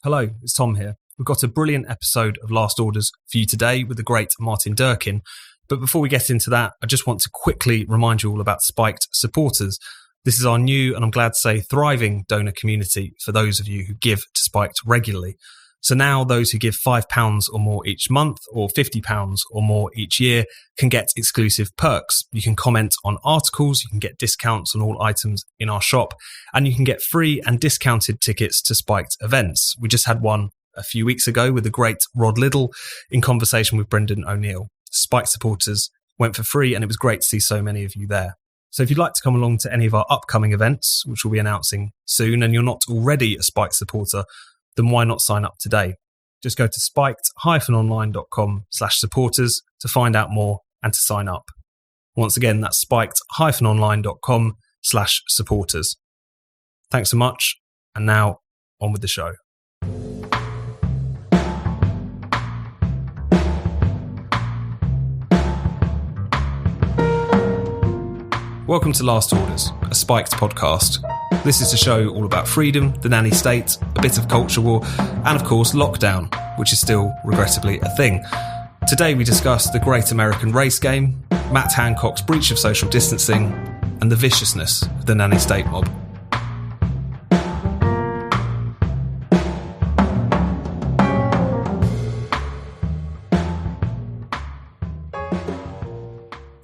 Hello, it's Tom here. We've got a brilliant episode of Last Orders for you today with the great Martin Durkin. But before we get into that, I just want to quickly remind you all about Spiked Supporters. This is our new, and I'm glad to say, thriving donor community for those of you who give to Spiked regularly. So now those who give £5 or more each month or £50 or more each year can get exclusive perks. You can comment on articles, you can get discounts on all items in our shop, and you can get free and discounted tickets to Spiked events. We just had one a few weeks ago with the great Rod Liddle in conversation with Brendan O'Neill. Spiked Supporters went for free, and it was great to see so many of you there. So if you'd like to come along to any of our upcoming events, which we'll be announcing soon, and you're not already a Spiked supporter, then why not sign up today? Just go to spiked-online.com/supporters to find out more and to sign up. Once again, that's spiked-online.com/supporters. Thanks so much. And now on with the show. Welcome to Last Orders, a Spiked podcast. This is a show all about freedom, the nanny state, a bit of culture war, and of course lockdown, which is still regrettably a thing. Today we discuss the great American race game, Matt Hancock's breach of social distancing, and the viciousness of the nanny state mob.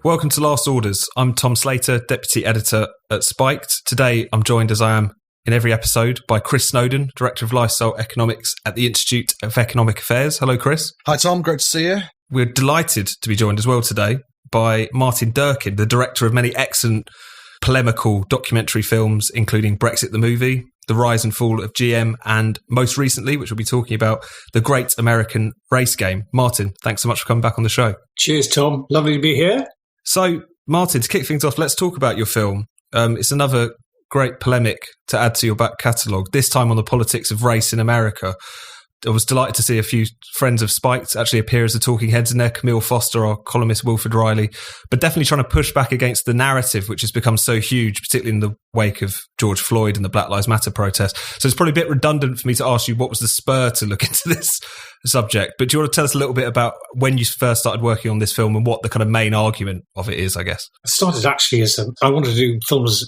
Welcome to Last Orders. I'm Tom Slater, Deputy Editor at Spiked. Today I'm joined, as I am in every episode, by Chris Snowden, Director of Lifestyle Economics at the Institute of Economic Affairs. Hello, Chris. Hi, Tom. Great to see you. We're delighted to be joined as well today by Martin Durkin, the director of many excellent polemical documentary films, including Brexit the Movie, The Rise and Fall of GM, and most recently, which we'll be talking about, The Great American Race Game. Martin, thanks so much for coming back on the show. Cheers, Tom. Lovely to be here. So, Martin, to kick things off, let's talk about your film. It's another great polemic to add to your back catalogue, this time on the politics of race in America. I was delighted to see a few friends of Spiked actually appear as the talking heads in there, Camille Foster, our columnist Wilfred Riley, but definitely trying to push back against the narrative, which has become so huge, particularly in the wake of George Floyd and the Black Lives Matter protest. So it's probably a bit redundant for me to ask you what was the spur to look into this subject, but do you want to tell us a little bit about when you first started working on this film and what the kind of main argument of it is, I guess? It started actually as I wanted to do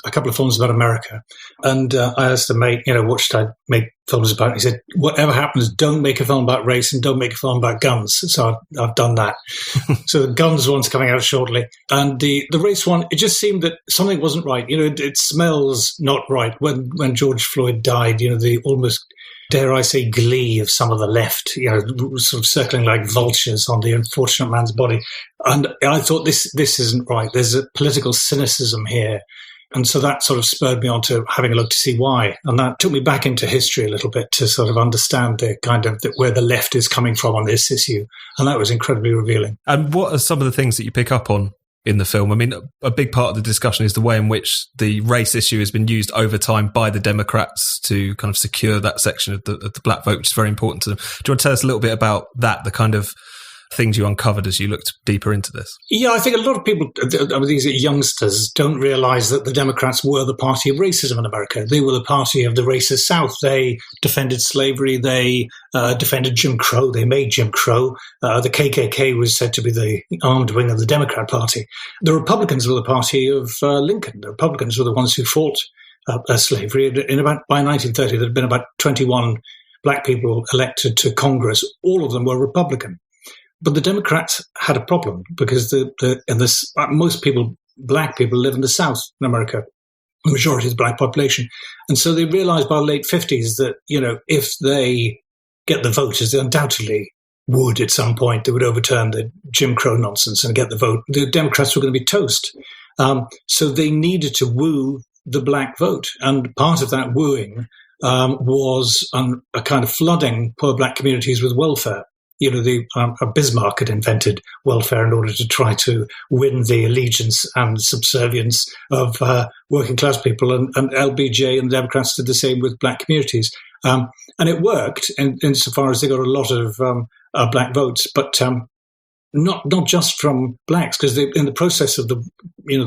a couple of films about America, and I asked the mate, what should I make films about? And he said, whatever happens, don't make a film about race and don't make a film about guns. So I've done that. So the guns one's coming out shortly, and the race one, it just seemed that something wasn't right. It smells not right. When George Floyd died, the almost, dare I say, glee of some of the left, sort of circling like vultures on the unfortunate man's body. And I thought, this isn't right. There's a political cynicism here. And so that sort of spurred me on to having a look to see why. And that took me back into history a little bit to sort of understand the kind of where the left is coming from on this issue. And that was incredibly revealing. And what are some of the things that you pick up on in the film? I mean, a big part of the discussion is the way in which the race issue has been used over time by the Democrats to kind of secure that section of the black vote, which is very important to them. Do you want to tell us a little bit about that, the kind of things you uncovered as you looked deeper into this? Yeah, I think a lot of people, these youngsters, don't realise that the Democrats were the party of racism in America. They were the party of the racist South. They defended slavery. They defended Jim Crow. They made Jim Crow. The KKK was said to be the armed wing of the Democrat Party. The Republicans were the party of Lincoln. The Republicans were the ones who fought slavery. By 1930, there had been about 21 black people elected to Congress. All of them were Republican. But the Democrats had a problem because most people, black people, live in the South in America, the majority of the black population. And so they realized by the late 50s that, if they get the vote, as they undoubtedly would at some point, they would overturn the Jim Crow nonsense and get the vote. The Democrats were going to be toast. So they needed to woo the black vote. And part of that wooing was a kind of flooding poor black communities with welfare. Bismarck had invented welfare in order to try to win the allegiance and subservience of working class people, and LBJ and the Democrats did the same with black communities. And it worked insofar as they got a lot of black votes, but not just from blacks, because in the process of the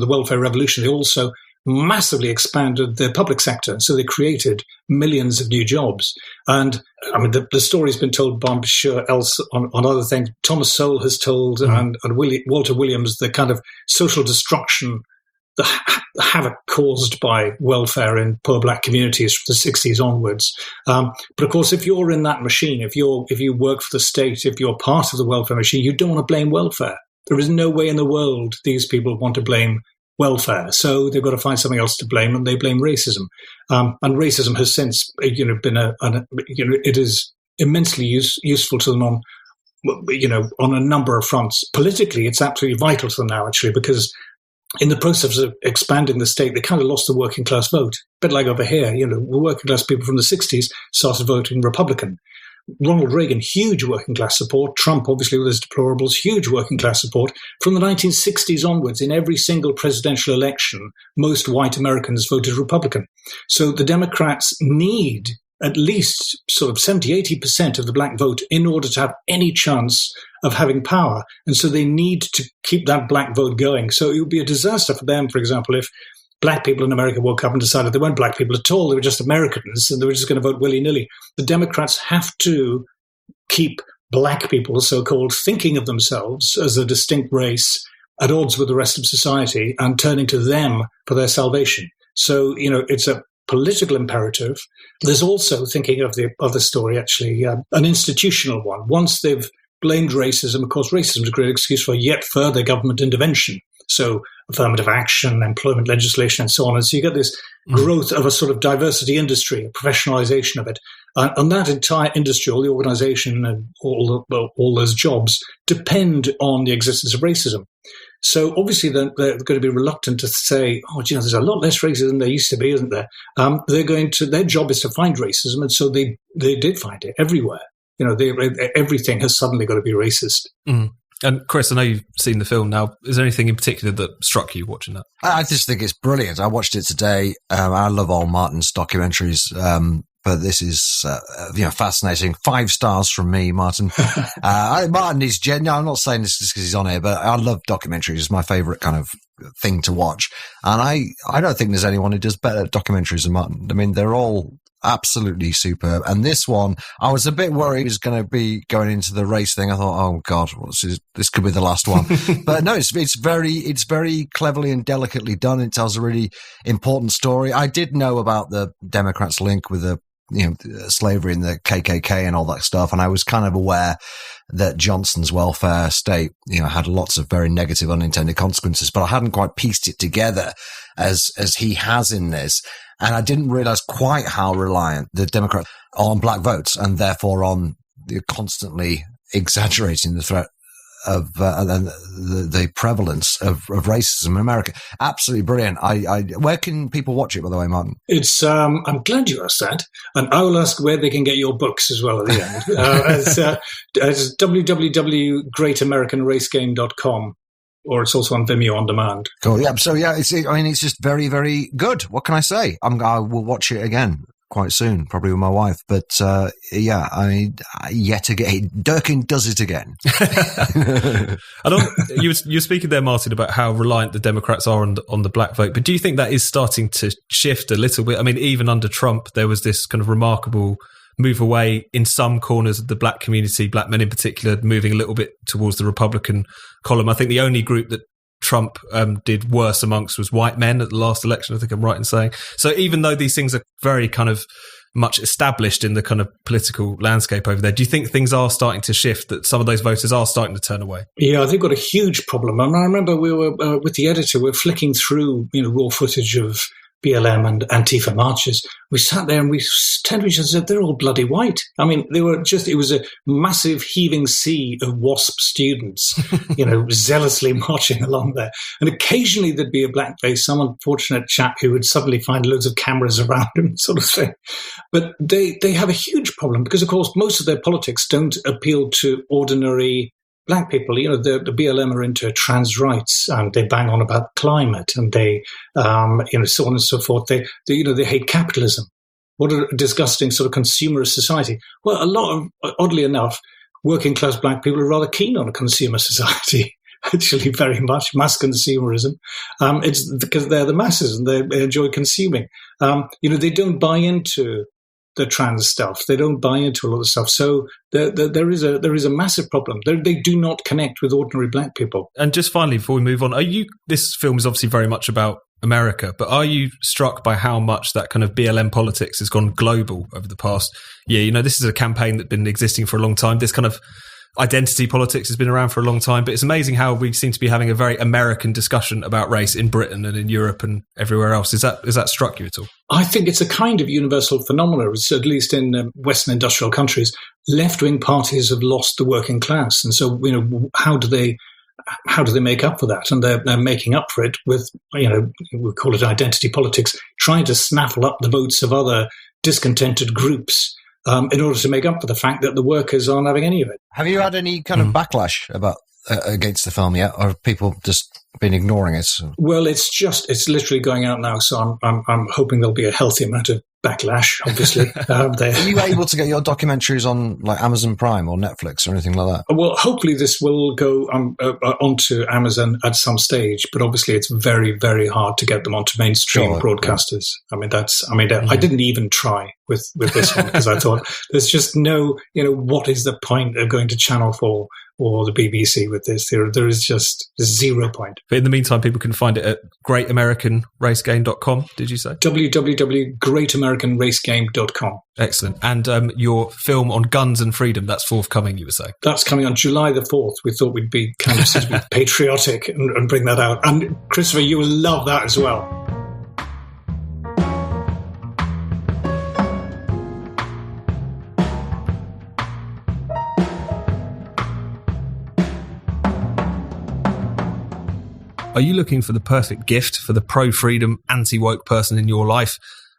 welfare revolution, they also massively expanded their public sector. So they created millions of new jobs. And I mean, the story's been told by, I'm sure, else on other things. Thomas Sowell has told, and Walter Williams, the kind of social destruction, the havoc caused by welfare in poor black communities from the 60s onwards. But of course, if you're in that machine, if you work for the state, if you're part of the welfare machine, you don't want to blame welfare. There is no way in the world these people want to blame welfare. So they've got to find something else to blame, and they blame racism. And racism has since, been it is immensely useful to them on a number of fronts. Politically, it's absolutely vital to them now, actually, because in the process of expanding the state, they kind of lost the working class vote. A bit like over here, the working class people from the 60s started voting Republican. Ronald Reagan, huge working class support. Trump, obviously, with his deplorables, huge working class support. From the 1960s onwards, in every single presidential election, most white Americans voted Republican. So the Democrats need at least sort of 70-80% of the black vote in order to have any chance of having power. And so they need to keep that black vote going. So it would be a disaster for them, for example, if black people in America woke up and decided they weren't black people at all, they were just Americans, and they were just going to vote willy-nilly. The Democrats have to keep black people, so-called, thinking of themselves as a distinct race at odds with the rest of society and turning to them for their salvation. So, it's a political imperative. There's also, thinking of the other story, actually, an institutional one. Once they've blamed racism, of course, racism is a great excuse for yet further government intervention. So affirmative action, employment legislation, and so on. And so you get this growth of a sort of diversity industry, a professionalization of it. And that entire industry, all the organization and all those jobs depend on the existence of racism. So obviously they're going to be reluctant to say, there's a lot less racism than there used to be, isn't there? Their job is to find racism. And so they did find it everywhere. Everything has suddenly got to be racist. Mm. And Chris, I know you've seen the film now. Is there anything in particular that struck you watching that? I just think it's brilliant. I watched it today. I love all Martin's documentaries, but this is fascinating. 5 stars from me, Martin. Martin is genuine. I'm not saying this just because he's on here, but I love documentaries. It's my favourite kind of thing to watch. And I don't think there's anyone who does better documentaries than Martin. I mean, they're all absolutely superb. And this one, I was a bit worried it was going to be going into the race thing. I thought, oh God, this could be the last one. But no, it's very cleverly and delicately done. It tells a really important story. I did know about the Democrats' link with the slavery and the KKK and all that stuff, and I was kind of aware that Johnson's welfare state, had lots of very negative unintended consequences, but I hadn't quite pieced it together as he has in this. And I didn't realize quite how reliant the Democrats are on black votes, and therefore on constantly exaggerating the threat of the prevalence of racism in America. Absolutely brilliant. Where can people watch it, by the way, Martin? It's I'm glad you asked that, and I will ask where they can get your books as well at the end. It's www.greatamericanracegame.com. Or it's also on Vimeo on demand. Cool. Yeah. So it's just very, very good. What can I say? I will watch it again quite soon, probably with my wife. But yet again, Durkin does it again. You're speaking there, Martin, about how reliant the Democrats are on the black vote. But do you think that is starting to shift a little bit? I mean, even under Trump, there was this kind of remarkable move away in some corners of the black community, black men in particular, moving a little bit towards the Republican column. I think the only group that Trump did worse amongst was white men at the last election, I think I'm right in saying. So even though these things are very kind of much established in the kind of political landscape over there, do you think things are starting to shift, that some of those voters are starting to turn away? Yeah, they've got a huge problem. I remember we were, with the editor, we were flicking through raw footage of BLM and Antifa marches. We sat there and we turned to each other and said, they're all bloody white. I mean, it was a massive heaving sea of WASP students, zealously marching along there. And occasionally there'd be a blackface, some unfortunate chap who would suddenly find loads of cameras around him, sort of thing. But they have a huge problem because, of course, most of their politics don't appeal to ordinary black people. The BLM are into trans rights, and they bang on about climate, and they, so on and so forth. They hate capitalism. What a disgusting sort of consumerist society. Well, oddly enough, working class black people are rather keen on a consumer society. actually, very much mass consumerism. It's because they're the masses and they enjoy consuming. They don't buy into the trans stuff. They don't buy into a lot of stuff. So there is a massive problem. They do not connect with ordinary black people. And just finally, before we move on, this film is obviously very much about America, but are you struck by how much that kind of BLM politics has gone global over the past year? This is a campaign that's been existing for a long time. This kind of identity politics has been around for a long time, but it's amazing how we seem to be having a very American discussion about race in Britain and in Europe and everywhere else. Is that struck you at all? I think it's a kind of universal phenomenon. It's, at least in Western industrial countries, left-wing parties have lost the working class, and so how do they make up for that? And they're making up for it with we call it identity politics, trying to snaffle up the votes of other discontented groups. In order to make up for the fact that the workers aren't having any of it. Have you had any kind of backlash against the film yet, or have people just been ignoring it? Well, it's literally going out now, so I'm hoping there'll be a healthy amount of backlash. Obviously, are you able to get your documentaries on like Amazon Prime or Netflix or anything like that? Well, hopefully this will go onto Amazon at some stage, but obviously it's very, very hard to get them onto mainstream broadcasters. Yeah. I didn't even try with this one because I thought there's just no, what is the point of going to Channel 4 or the BBC with this? There is just 0 point. But in the meantime, people can find it at greatamericanracegame.com, did you say? www.greatamericanracegame.com. Excellent. And your film on guns and freedom, that's forthcoming, you were saying? That's coming on July the 4th. We thought we'd be kind of patriotic and bring that out. And Christopher, you will love that as well. Are you looking for the perfect gift for the pro-freedom, anti-woke person in your life?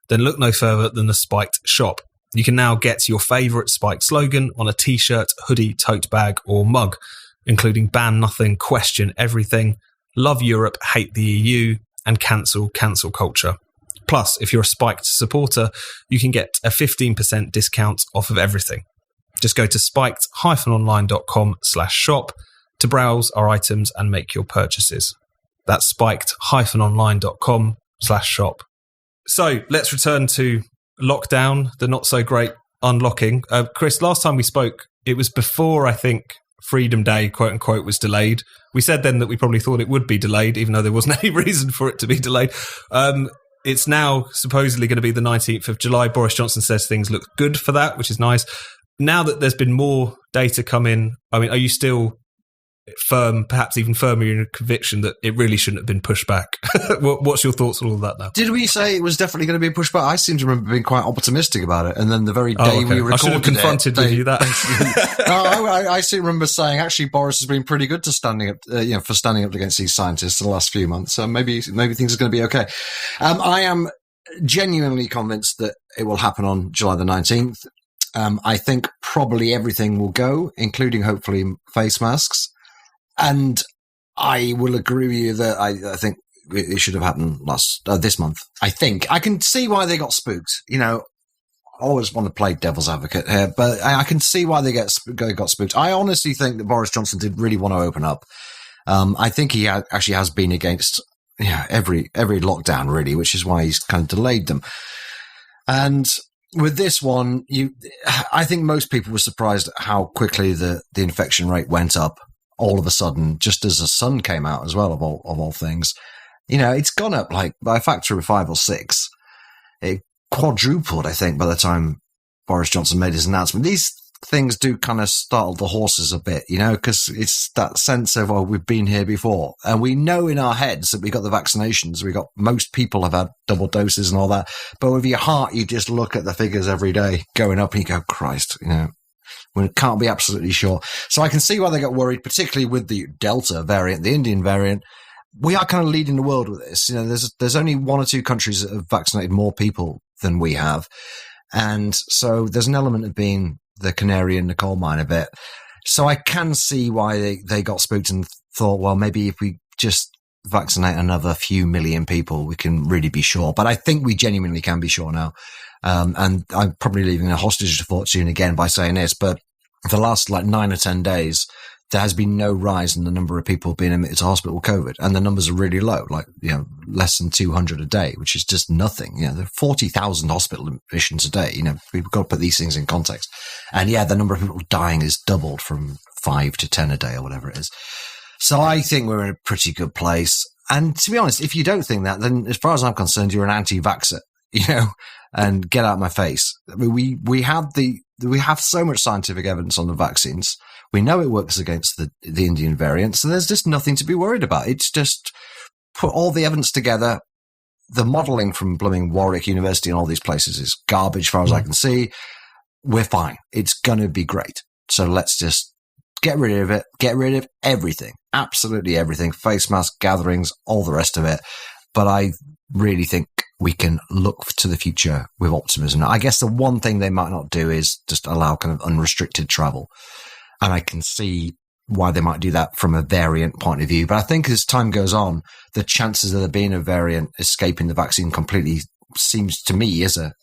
Then look no further than the Spiked shop. You can now get your favourite Spiked slogan on a t-shirt, hoodie, tote bag or mug, including ban nothing, question everything, love Europe, hate the EU, and cancel culture. Plus, if you're a Spiked supporter, you can get a 15% discount off of everything. Just go to spiked-online.com/shop to browse our items and make your purchases. That's spiked-online.com/shop. So let's return to lockdown, the not so great unlocking. Chris, last time we spoke, it was before, I think, Freedom Day, quote unquote, was delayed. We said then that we probably thought it would be delayed, even though there wasn't any reason for it to be delayed. It's now supposedly going to be the 19th of July. Boris Johnson says things look good for that, which is nice. Now that there's been more data come in, are you still firm, perhaps even firmer in your conviction that it really shouldn't have been pushed back? What's your thoughts on all of that now? Did we say it was definitely going to be pushed back? I seem to remember being quite optimistic about it, and then the very day we recorded I should have confronted with you that. I seem to remember saying actually Boris has been pretty good to standing up against these scientists in the last few months. So maybe things are going to be okay. I am genuinely convinced that it will happen on July the 19th. I think probably everything will go, including hopefully face masks. And I will agree with you that I think it should have happened this month. I think I can see why they got spooked. I always want to play devil's advocate here, but I can see why they got spooked. I honestly think that Boris Johnson did really want to open up. I think he actually has been against every lockdown really, which is why he's kind of delayed them. And with this one, I think most people were surprised at how quickly the infection rate went up. All of a sudden, just as the sun came out as well, of all things, it's gone up like by a factor of 5 or 6. It quadrupled, I think, by the time Boris Johnson made his announcement. These things do kind of startle the horses a bit, because it's that sense of, we've been here before. And we know in our heads that we got the vaccinations. Most people have had double doses and all that. But with your heart, you just look at the figures every day going up and you go, Christ, we can't be absolutely sure. So I can see why they got worried, particularly with the Delta variant, the Indian variant. We are kind of leading the world with this. There's only 1 or 2 countries that have vaccinated more people than we have. And so there's an element of being the canary in the coal mine a bit. So I can see why they got spooked and thought, well, maybe if we just vaccinate another few million people, we can really be sure. But I think we genuinely can be sure now. And I'm probably leaving a hostage to fortune again by saying this, but for the last 9 or 10 days, there has been no rise in the number of people being admitted to hospital with COVID, and the numbers are really low, like, less than 200 a day, which is just nothing. There are 40,000 hospital admissions a day. We've got to put these things in context. And the number of people dying is doubled from 5 to 10 a day or whatever it is. So I think we're in a pretty good place. And to be honest, if you don't think that, then as far as I'm concerned, you're an anti-vaxxer, and get out of my face. I mean, we have so much scientific evidence on the vaccines. We know it works against the Indian variant, so there's just nothing to be worried about. It's just put all the evidence together. The modelling from blooming Warwick University and all these places is garbage as far as I can see. We're fine. It's going to be great. So let's just get rid of it. Get rid of everything. Absolutely everything. Face mask gatherings, all the rest of it. But I really think we can look to the future with optimism. I guess the one thing they might not do is just allow kind of unrestricted travel. And I can see why they might do that from a variant point of view. But I think as time goes on, the chances of there being a variant escaping the vaccine completely seems to me as a,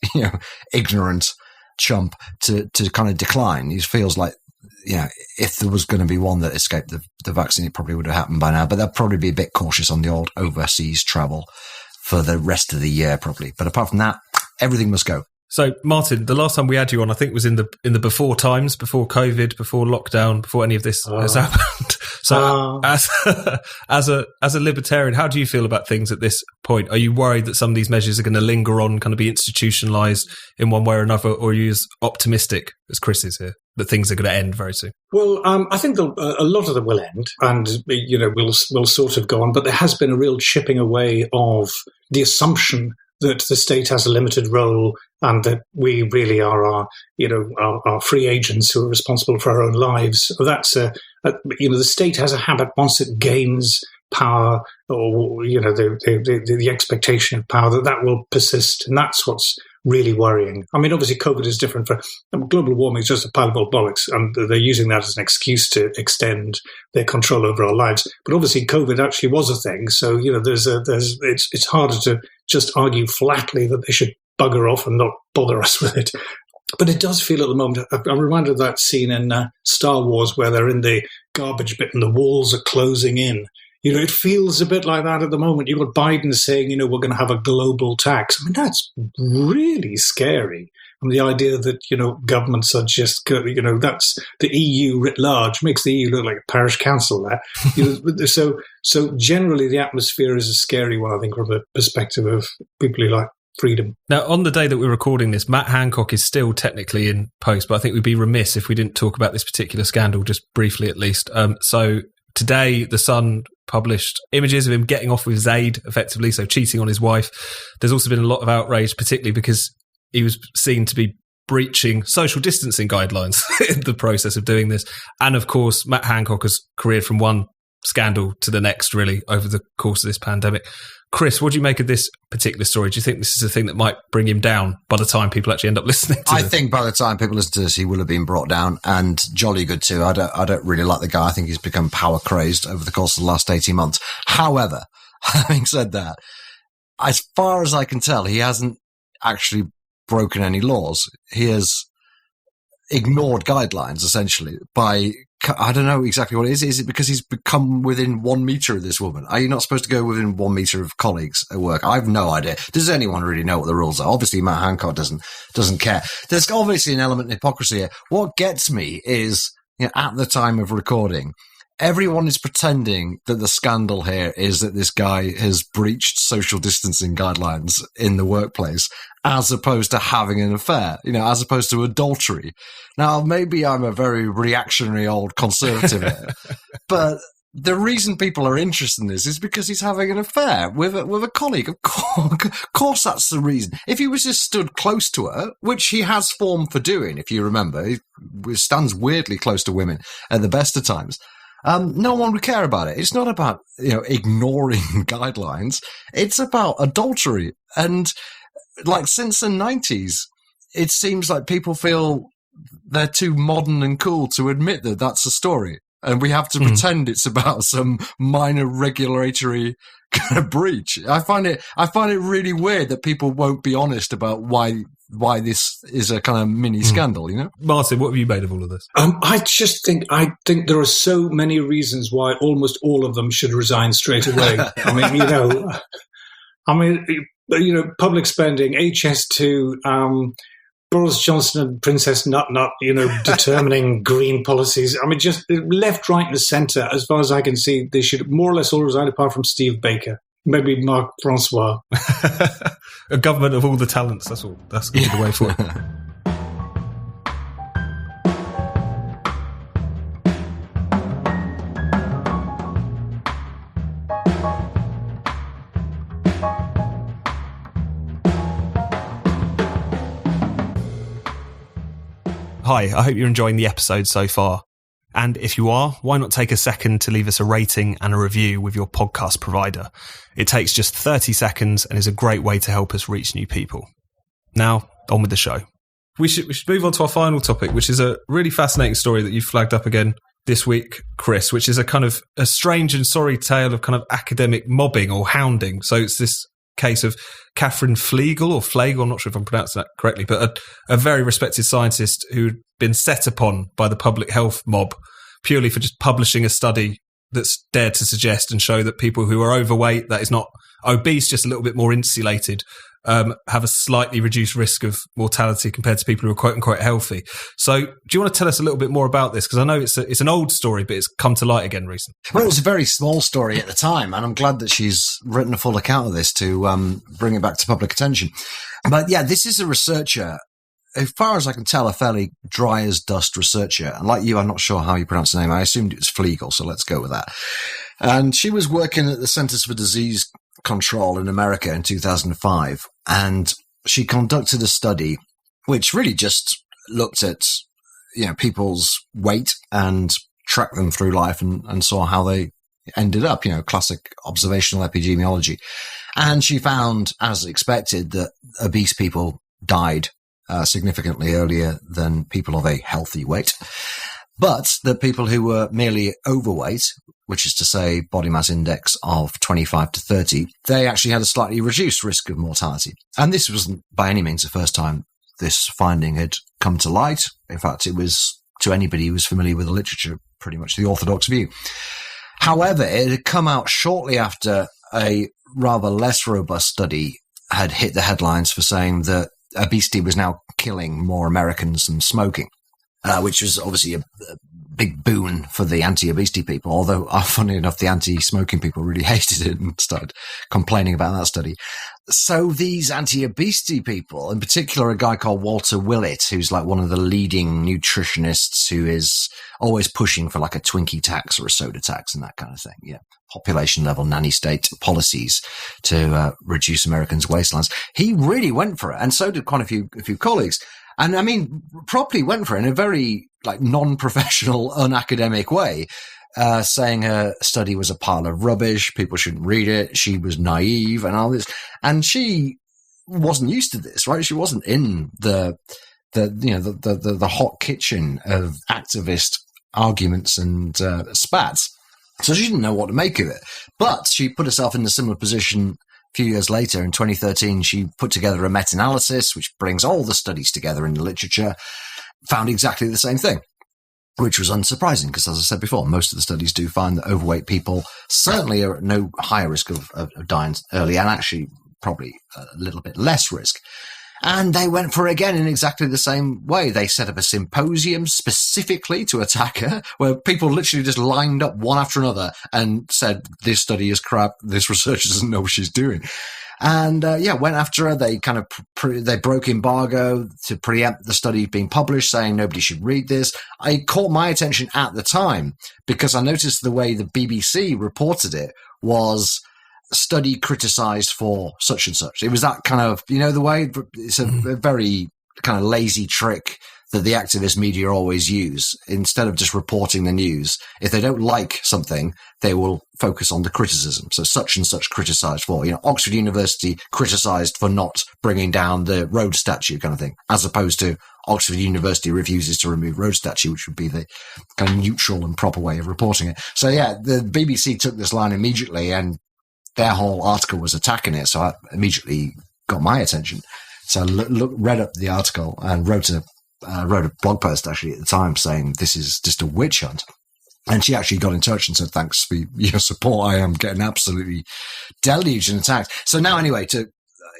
ignorant chump to kind of decline. It feels like, if there was going to be one that escaped the vaccine, it probably would have happened by now. But they'll probably be a bit cautious on the old overseas travel for the rest of the year, probably. But apart from that, everything must go. So, Martin, the last time we had you on, I think, was in the before times, before COVID, before lockdown, before any of this has happened. So, as a libertarian, how do you feel about things at this point? Are you worried that some of these measures are going to linger on, kind of be institutionalised in one way or another, or are you as optimistic as Chris is here that things are going to end very soon? Well, I think a lot of them will end, and will sort of go on. But there has been a real chipping away of the assumption that the state has a limited role and that we really are our free agents who are responsible for our own lives. That's the state has a habit once it gains power, or the expectation of power that will persist, and that's what's really worrying. I mean, obviously, COVID is different. Global warming is just a pile of old bollocks, and they're using that as an excuse to extend their control over our lives. But obviously, COVID actually was a thing, so it's harder to just argue flatly that they should bugger off and not bother us with it. But it does feel at the moment, I'm reminded of that scene in Star Wars where they're in the garbage bit and the walls are closing in. It feels a bit like that at the moment. You've got Biden saying, we're going to have a global tax. I mean, that's really scary. And the idea that, governments are just, that's the EU writ large, makes the EU look like a parish council there. So generally the atmosphere is a scary one, I think, from the perspective of people who like freedom. Now, on the day that we're recording this, Matt Hancock is still technically in post, but I think we'd be remiss if we didn't talk about this particular scandal, just briefly at least. So today, The Sun published images of him getting off with Zaid, effectively, so cheating on his wife. There's also been a lot of outrage, particularly because he was seen to be breaching social distancing guidelines in the process of doing this. And of course, Matt Hancock has careered from one scandal to the next, really, over the course of this pandemic. Chris, what do you make of this particular story? Do you think this is a thing that might bring him down by the time people actually end up listening to this? I think by the time people listen to this, he will have been brought down, and jolly good too. I don't really like the guy. I think he's become power crazed over the course of the last 18 months. However, having said that, as far as I can tell, he hasn't actually broken any laws. He has ignored guidelines, essentially, by, I don't know exactly what it is. Is it because he's become within 1 meter of this woman? Are you not supposed to go within 1 meter of colleagues at work? I have no idea. Does anyone really know what the rules are? Obviously, Matt Hancock doesn't care. There's obviously an element of hypocrisy here. What gets me is, at the time of recording, everyone is pretending that the scandal here is that this guy has breached social distancing guidelines in the workplace, as opposed to having an affair, as opposed to adultery. Now, maybe I'm a very reactionary old conservative here, but the reason people are interested in this is because he's having an affair with a colleague. Of course, that's the reason. If he was just stood close to her, which he has form for doing, if you remember, he stands weirdly close to women at the best of times. No one would care about it. It's not about, ignoring guidelines. It's about adultery. And since the 90s, it seems like people feel they're too modern and cool to admit that that's a story. And we have to pretend it's about some minor regulatory kind of breach. I find it really weird that people won't be honest about why why this is a kind of mini scandal, you know? Martin, what have you made of all of this? I think there are so many reasons why almost all of them should resign straight away. Public spending, HS2, Boris Johnson and Princess Nut, determining green policies. I mean, just left, right, and centre. As far as I can see, they should more or less all resign, apart from Steve Baker, maybe Marc Francois. A government of all the talents. That's all. That's going to be the way forward. Hi, I hope you're enjoying the episode so far. And if you are, why not take a second to leave us a rating and a review with your podcast provider? It takes just 30 seconds and is a great way to help us reach new people. Now, on with the show. We should move on to our final topic, which is a really fascinating story that you flagged up again this week, Chris, which is a kind of a strange and sorry tale of kind of academic mobbing or hounding. So it's this case of Catherine Flegel, I'm not sure if I'm pronouncing that correctly, but a very respected scientist who'd been set upon by the public health mob purely for just publishing a study that's dared to suggest and show that people who are overweight, that is not obese, just a little bit more insulated, have a slightly reduced risk of mortality compared to people who are quote unquote healthy. So do you want to tell us a little bit more about this? Because I know it's an old story, but it's come to light again recently. Well, it was a very small story at the time, and I'm glad that she's written a full account of this to bring it back to public attention. But yeah, this is a researcher, as far as I can tell, a fairly dry as dust researcher. And like you, I'm not sure how you pronounce the name. I assumed it was Flegel, so let's go with that. And she was working at the Centers for Disease Control in America in 2005. And she conducted a study which really just looked at, people's weight and tracked them through life and saw how they ended up, classic observational epidemiology. And she found, as expected, that obese people died significantly earlier than people of a healthy weight. But the people who were merely overweight, which is to say body mass index of 25 to 30, they actually had a slightly reduced risk of mortality. And this wasn't by any means the first time this finding had come to light. In fact, it was, to anybody who was familiar with the literature, pretty much the orthodox view. However, it had come out shortly after a rather less robust study had hit the headlines for saying that obesity was now killing more Americans than smoking. Which was obviously a big boon for the anti-obesity people, although, funny enough, the anti-smoking people really hated it and started complaining about that study. So these anti-obesity people, in particular a guy called Walter Willett, who's like one of the leading nutritionists who is always pushing for like a Twinkie tax or a soda tax and that kind of thing, population level nanny state policies to reduce Americans' waistlines. He really went for it, and so did quite a few colleagues. And I mean, properly went for it in a very non-professional, unacademic way, saying her study was a pile of rubbish. People shouldn't read it. She was naive and all this. And she wasn't used to this, right? She wasn't in the hot kitchen of activist arguments and spats. So she didn't know what to make of it. But she put herself in a similar position a few years later. In 2013, she put together a meta-analysis, which brings all the studies together in the literature, found exactly the same thing, which was unsurprising because, as I said before, most of the studies do find that overweight people certainly are at no higher risk of dying early, and actually probably a little bit less risk. And they went for it again in exactly the same way. They set up a symposium specifically to attack her, where people literally just lined up one after another and said, this study is crap, this researcher doesn't know what she's doing. And went after her. They kind of they broke embargo to preempt the study being published, saying nobody should read this. It caught my attention at the time because I noticed the way the BBC reported it was study criticized for such and such. It was that kind of, the way it's a very kind of lazy trick that the activist media always use. Instead of just reporting the news, if they don't like something, they will focus on the criticism. So such and such criticized for, Oxford University criticized for not bringing down the road statue kind of thing, as opposed to Oxford University refuses to remove road statue, which would be the kind of neutral and proper way of reporting it. So the BBC took this line immediately and their whole article was attacking it. So I immediately got my attention. So I read up the article and wrote a blog post actually at the time saying this is just a witch hunt. And she actually got in touch and said, thanks for your support. I am getting absolutely deluged and attacked. So now anyway,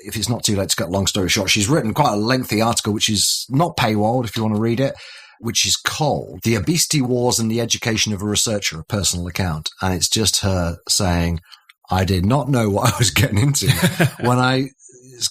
if it's not too late to cut a long story short, she's written quite a lengthy article, which is not paywalled if you want to read it, which is called The Obesity Wars and the Education of a Researcher, a personal account. And it's just her saying, I did not know what I was getting into when I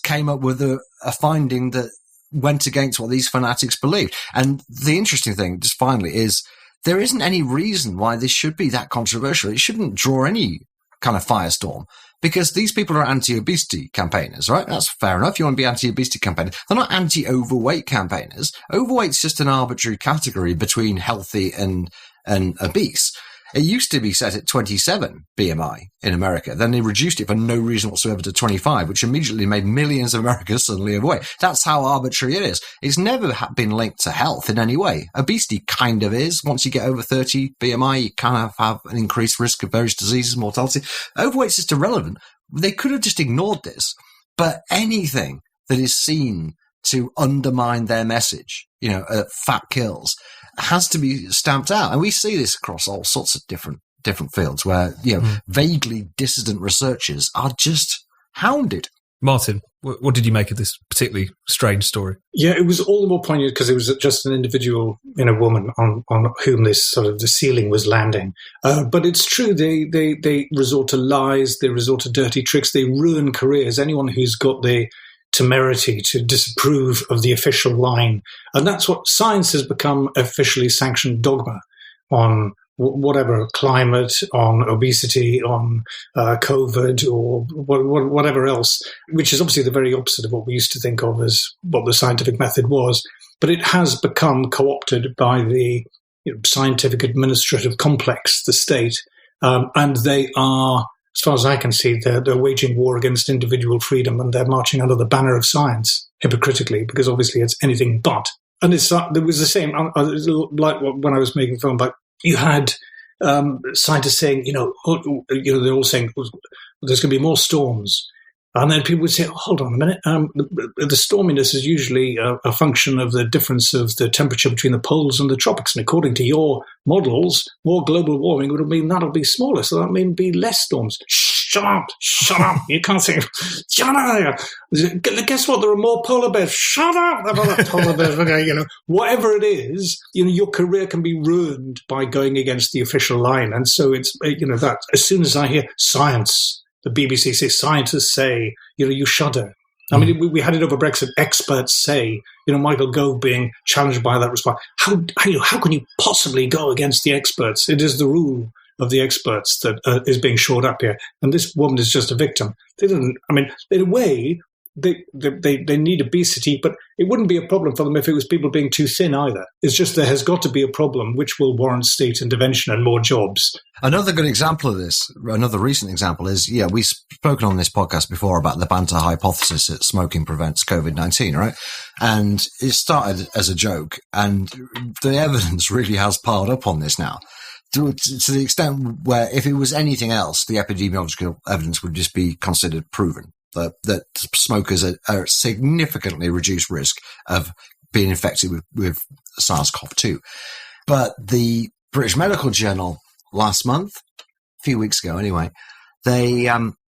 came up with a finding that went against what these fanatics believed. And the interesting thing, just finally, is there isn't any reason why this should be that controversial. It shouldn't draw any kind of firestorm because these people are anti-obesity campaigners, right? That's fair enough. You want to be anti-obesity campaigners. They're not anti-overweight campaigners. Overweight's just an arbitrary category between healthy and obese. It used to be set at 27 BMI in America. Then they reduced it for no reason whatsoever to 25, which immediately made millions of Americans suddenly overweight. That's how arbitrary it is. It's never been linked to health in any way. Obesity kind of is. Once you get over 30 BMI, you kind of have an increased risk of various diseases, mortality. Overweight's just irrelevant. They could have just ignored this. But anything that is seen to undermine their message, fat kills, has to be stamped out. And we see this across all sorts of different fields where, vaguely dissident researchers are just hounded. Martin, what did you make of this particularly strange story? Yeah, it was all the more poignant because it was just an individual, woman on whom this sort of the ceiling was landing. But it's true, they resort to lies, they resort to dirty tricks, they ruin careers. Anyone who's got the temerity to disapprove of the official line. And that's what science has become officially sanctioned dogma on whatever, climate, on obesity, on COVID, or whatever else, which is obviously the very opposite of what we used to think of as what the scientific method was. But it has become co-opted by the scientific administrative complex, the state, and they are, as far as I can see, they're waging war against individual freedom, and they're marching under the banner of science hypocritically, because obviously it's anything but. And there was the same, like when I was making film, but you had scientists saying, they're all saying there's going to be more storms. And then people would say, hold on a minute, the storminess is usually a function of the difference of the temperature between the poles and the tropics. And according to your models, more global warming would mean that'll be smaller. So that means be less storms. Shut up. You can't say, shut up. Guess what? There are more polar bears. Shut up about the polar bears. Okay, whatever it is, your career can be ruined by going against the official line. And so it's, that as soon as I hear science, the BBC says, scientists say, you shudder. I mean, we had it over Brexit. Experts say, Michael Gove being challenged by that response. How can you possibly go against the experts? It is the rule of the experts that is being shored up here. And this woman is just a victim. In a way, they need obesity, but it wouldn't be a problem for them if it was people being too thin either. It's just there has got to be a problem which will warrant state intervention and more jobs. Another good example of this, another recent example is, we've spoken on this podcast before about the banter hypothesis that smoking prevents COVID-19, right? And it started as a joke, and the evidence really has piled up on this now. To the extent where if it was anything else, the epidemiological evidence would just be considered proven. That smokers are at significantly reduced risk of being infected with SARS-CoV-2. But the British Medical Journal last month, a few weeks ago anyway, they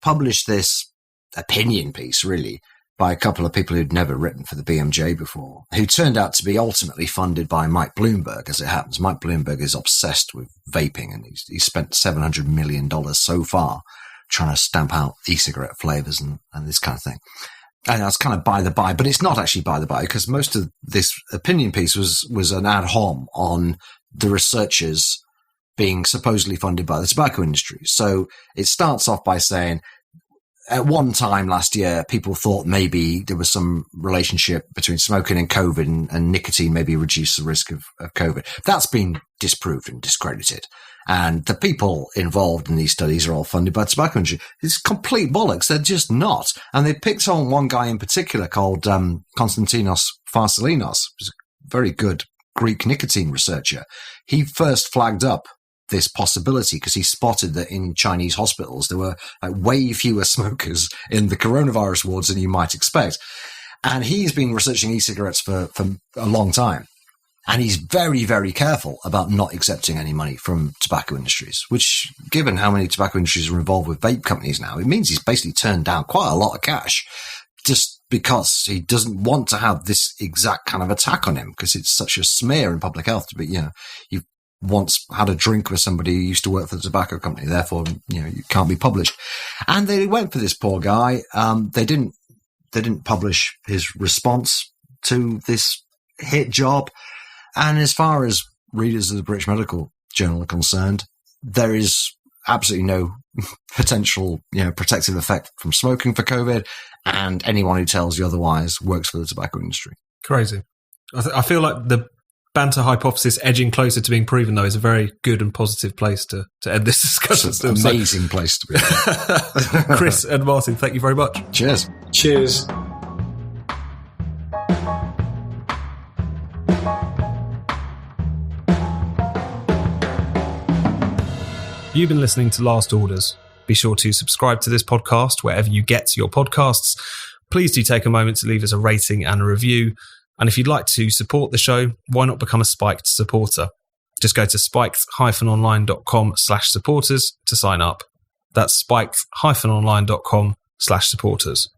published this opinion piece, really, by a couple of people who'd never written for the BMJ before, who turned out to be ultimately funded by Mike Bloomberg, as it happens. Mike Bloomberg is obsessed with vaping, and he's spent $700 million so far trying to stamp out e-cigarette flavors and this kind of thing. And that's kind of by the by, but it's not actually by the by, because most of this opinion piece was an ad hom on the researchers being supposedly funded by the tobacco industry. So it starts off by saying, at one time last year, people thought maybe there was some relationship between smoking and COVID, and nicotine maybe reduced the risk of COVID. That's been disproved and discredited. And the people involved in these studies are all funded by the tobacco industry. It's complete bollocks. They're just not. And they picked on one guy in particular called Konstantinos Farsalinos, who's a very good Greek nicotine researcher. He first flagged up this possibility because he spotted that in Chinese hospitals there were way fewer smokers in the coronavirus wards than you might expect. And he's been researching e-cigarettes for a long time. And he's very, very careful about not accepting any money from tobacco industries, which, given how many tobacco industries are involved with vape companies now, it means he's basically turned down quite a lot of cash just because he doesn't want to have this exact kind of attack on him, because it's such a smear in public health to be, you've once had a drink with somebody who used to work for the tobacco company, therefore, you can't be published. And they went for this poor guy. They didn't publish his response to this hit job. And as far as readers of the British Medical Journal are concerned, there is absolutely no potential, protective effect from smoking for COVID. And anyone who tells you otherwise works for the tobacco industry. Crazy. I feel like the banter hypothesis edging closer to being proven, though, is a very good and positive place to end this discussion. It's an amazing place to be. Chris and Martin, thank you very much. Cheers. Cheers. You've been listening to Last Orders. Be sure to subscribe to this podcast wherever you get your podcasts. Please do take a moment to leave us a rating and a review. And if you'd like to support the show, why not become a Spiked supporter? Just go to spiked-online.com/supporters to sign up. That's spiked-online.com/supporters.